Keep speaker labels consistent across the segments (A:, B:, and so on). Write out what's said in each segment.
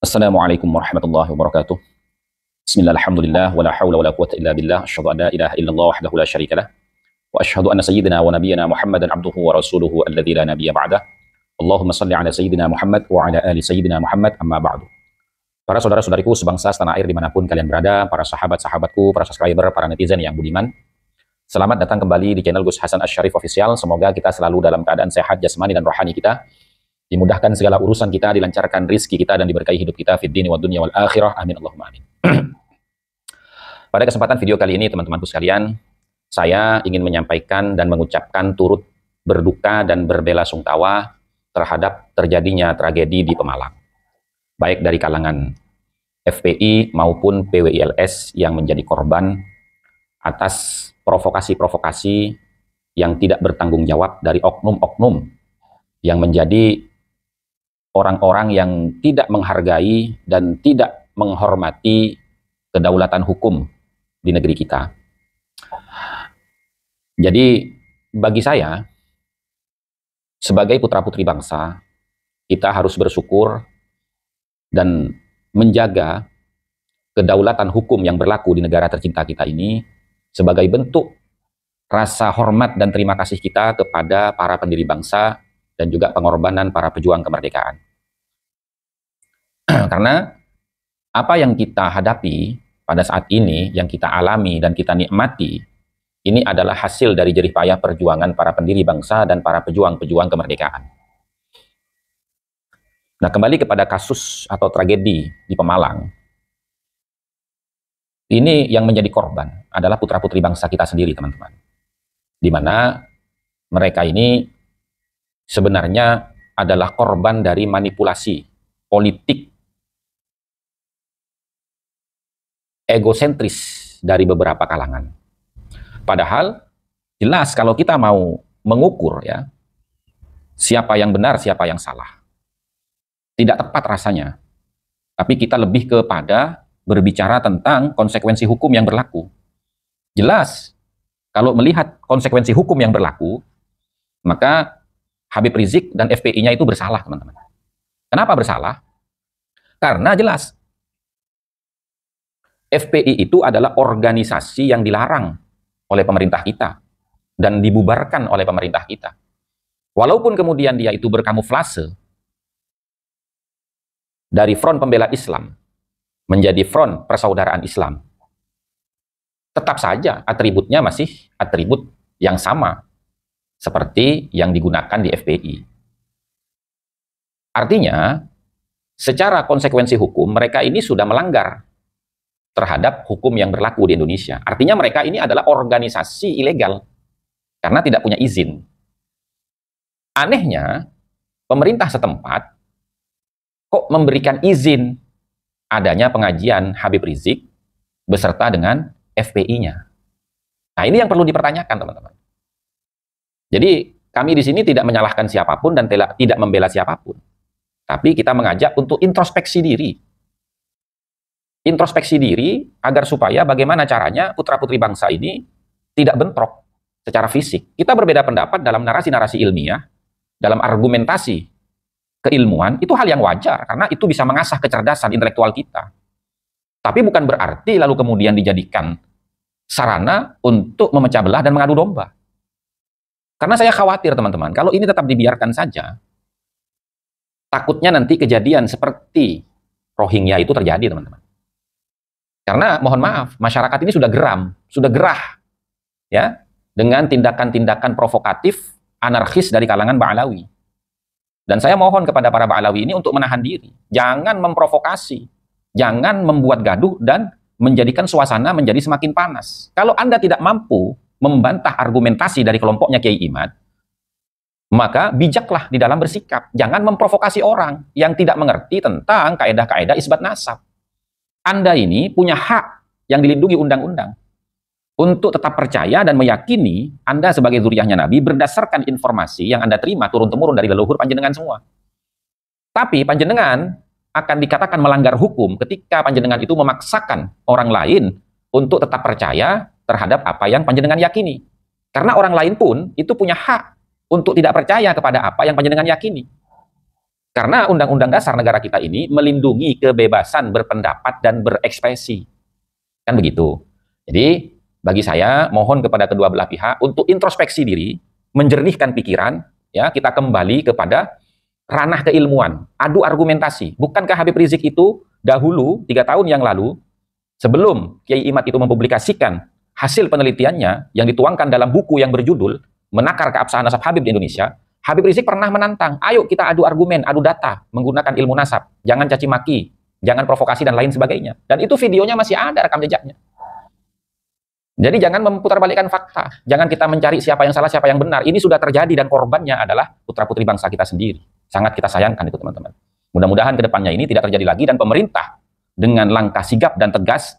A: Assalamualaikum warahmatullahi wabarakatuh. Bismillah, alhamdulillah, wa la hawla wa la quwwata illa billah, asyhadu an la ilaha illallah wahdahu la syarika lah, wa asyhadu anna sayyidina wa nabiyyana Muhammadan abduhu wa rasuluhu alladzi la nabiyya ba'dah. Allahumma salli ala sayyidina Muhammad wa ala ali sayyidina Muhammad, amma ba'du. Para saudara-saudariku sebangsa setanah air dimanapun kalian berada, para sahabat-sahabatku, para subscriber, para netizen yang budiman, selamat datang kembali di channel Gus Hasan Asy-Syarif Official. Semoga kita selalu dalam keadaan sehat jasmani dan rohani kita, dimudahkan segala urusan kita, dilancarkan rizki kita, dan diberkahi hidup kita fid dini wad dunya wal akhirah. Amin Allahumma amin. Pada kesempatan video kali ini, teman-temanku sekalian, saya ingin menyampaikan dan mengucapkan turut berduka dan berbelasungkawa terhadap terjadinya tragedi di Pemalang, baik dari kalangan FPI maupun PWILS yang menjadi korban atas provokasi-provokasi yang tidak bertanggung jawab dari oknum-oknum yang menjadi orang-orang yang tidak menghargai dan tidak menghormati kedaulatan hukum di negeri kita. Jadi bagi saya, sebagai putra-putri bangsa, kita harus bersyukur dan menjaga kedaulatan hukum yang berlaku di negara tercinta kita ini sebagai bentuk rasa hormat dan terima kasih kita kepada para pendiri bangsa dan juga pengorbanan para pejuang kemerdekaan. Karena apa yang kita hadapi pada saat ini, yang kita alami dan kita nikmati, ini adalah hasil dari jerih payah perjuangan para pendiri bangsa dan para pejuang-pejuang kemerdekaan. Nah, kembali kepada kasus atau tragedi di Pemalang, ini yang menjadi korban adalah putra-putri bangsa kita sendiri, teman-teman. Di mana mereka ini sebenarnya adalah korban dari manipulasi politik egosentris dari beberapa kalangan. Padahal jelas kalau kita mau mengukur ya, siapa yang benar, siapa yang salah, tidak tepat rasanya. Tapi kita lebih kepada berbicara tentang konsekuensi hukum yang berlaku. Jelas kalau melihat konsekuensi hukum yang berlaku, maka Habib Rizik dan FPI-nya itu bersalah, teman-teman. Kenapa bersalah? Karena jelas FPI itu adalah organisasi yang dilarang oleh pemerintah kita dan dibubarkan oleh pemerintah kita. Walaupun kemudian dia itu berkamuflase dari Front Pembela Islam menjadi Front Persaudaraan Islam, tetap saja atributnya masih atribut yang sama seperti yang digunakan di FPI. Artinya, secara konsekuensi hukum, mereka ini sudah melanggar terhadap hukum yang berlaku di Indonesia. Artinya mereka ini adalah organisasi ilegal karena tidak punya izin. Anehnya, pemerintah setempat kok memberikan izin adanya pengajian Habib Rizik beserta dengan FPI-nya. Nah, ini yang perlu dipertanyakan, teman-teman. Jadi kami di sini tidak menyalahkan siapapun dan tidak membela siapapun. Tapi kita mengajak untuk introspeksi diri. Introspeksi diri agar supaya bagaimana caranya putra-putri bangsa ini tidak bentrok secara fisik. Kita berbeda pendapat dalam narasi-narasi ilmiah, dalam argumentasi keilmuan, itu hal yang wajar karena itu bisa mengasah kecerdasan intelektual kita. Tapi bukan berarti lalu kemudian dijadikan sarana untuk memecah belah dan mengadu domba. Karena saya khawatir, teman-teman, kalau ini tetap dibiarkan saja, takutnya nanti kejadian seperti Rohingya itu terjadi, teman-teman. Karena, mohon maaf, masyarakat ini sudah geram, sudah gerah, ya, dengan tindakan-tindakan provokatif, anarkis dari kalangan Ba'alawi. Dan saya mohon kepada para Ba'alawi ini untuk menahan diri. Jangan memprovokasi, jangan membuat gaduh dan menjadikan suasana menjadi semakin panas. Kalau Anda tidak mampu membantah argumentasi dari kelompoknya Kiai Imad, maka bijaklah di dalam bersikap. Jangan memprovokasi orang yang tidak mengerti tentang kaedah-kaedah isbat nasab. Anda ini punya hak yang dilindungi undang-undang untuk tetap percaya dan meyakini Anda sebagai zuriyahnya Nabi berdasarkan informasi yang Anda terima turun-temurun dari leluhur panjenengan semua. Tapi panjenengan akan dikatakan melanggar hukum ketika panjenengan itu memaksakan orang lain untuk tetap percaya terhadap apa yang panjenengan yakini. Karena orang lain pun itu punya hak untuk tidak percaya kepada apa yang panjenengan yakini. Karena Undang-Undang Dasar negara kita ini melindungi kebebasan berpendapat dan berekspresi. Kan begitu. Jadi, bagi saya, mohon kepada kedua belah pihak untuk introspeksi diri, menjernihkan pikiran, ya, kita kembali kepada ranah keilmuan, adu argumentasi. Bukankah Habib Rizik itu dahulu, 3 tahun yang lalu, sebelum Kiai Imad itu mempublikasikan hasil penelitiannya yang dituangkan dalam buku yang berjudul Menakar Keabsahan Nasab Habib di Indonesia, Habib Rizik pernah menantang, ayo kita adu argumen, adu data, menggunakan ilmu nasab, jangan caci maki, jangan provokasi dan lain sebagainya. Dan itu videonya masih ada, rekam jejaknya. Jadi jangan memutarbalikkan fakta, jangan kita mencari siapa yang salah, siapa yang benar. Ini sudah terjadi dan korbannya adalah putra-putri bangsa kita sendiri. Sangat kita sayangkan itu, teman-teman. Mudah-mudahan ke depannya ini tidak terjadi lagi dan pemerintah dengan langkah sigap dan tegas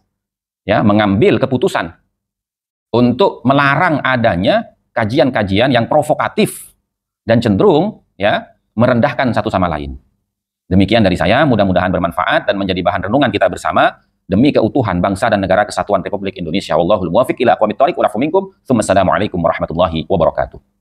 A: ya mengambil keputusan untuk melarang adanya kajian-kajian yang provokatif dan cenderung ya merendahkan satu sama lain. Demikian dari saya, mudah-mudahan bermanfaat dan menjadi bahan renungan kita bersama demi keutuhan bangsa dan negara kesatuan Republik Indonesia. Wallahul muwaffiq ila aqwamit thoriq wa lafu minkum. Assalamualaikum warahmatullahi wabarakatuh.